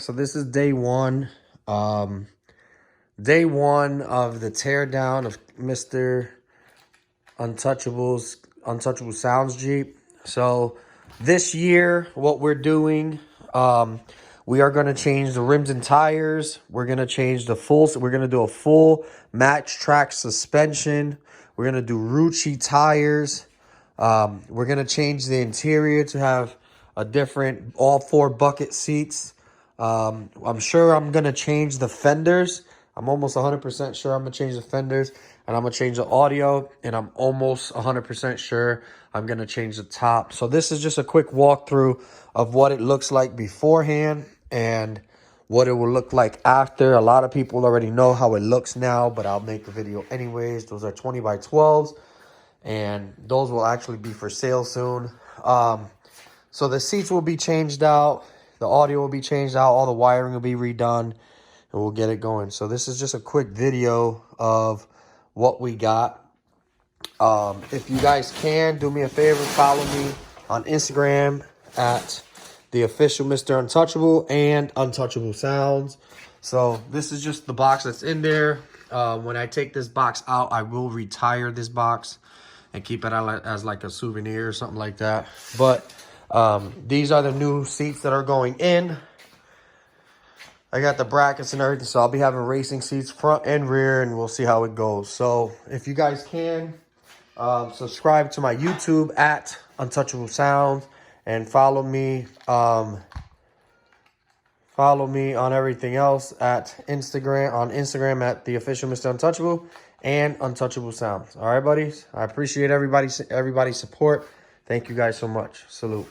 So this is day one. Day one of the teardown of Mr. Untouchable Sounds Jeep. So this year, what we're doing, we are going to change the rims and tires. We're going to change we're going to do a full match track suspension. We're going to do Rucci tires. We're going to change the interior to have a different, all 4 bucket seats. I'm sure I'm going to change the fenders. I'm almost 100% sure I'm going to change the fenders. And I'm going to change the audio. And I'm almost 100% sure I'm going to change the top. So this is just a quick walkthrough of what it looks like beforehand and what it will look like after. A lot of people already know how it looks now, but I'll make the video anyways. Those are 20 by 12s. And those will actually be for sale soon. So the seats will be changed out. The audio will be changed out. All the wiring will be redone. And we'll get it going. So this is just a quick video of what we got. If you guys can, do me a favor. Follow me on Instagram at the official Mr. Untouchable and Untouchable Sounds. So this is just the box that's in there. When I take this box out, I will retire this box and keep it as like a souvenir or something like that. But these are the new seats that are going in. I got the brackets and everything, so I'll be having racing seats front and rear, and we'll see how it goes. So if you guys can, subscribe to my YouTube at Untouchable Sounds and follow me. Follow me on everything else at Instagram at the official Mr. Untouchable and Untouchable Sounds. All right, buddies. I appreciate everybody's support. Thank you guys so much. Salute.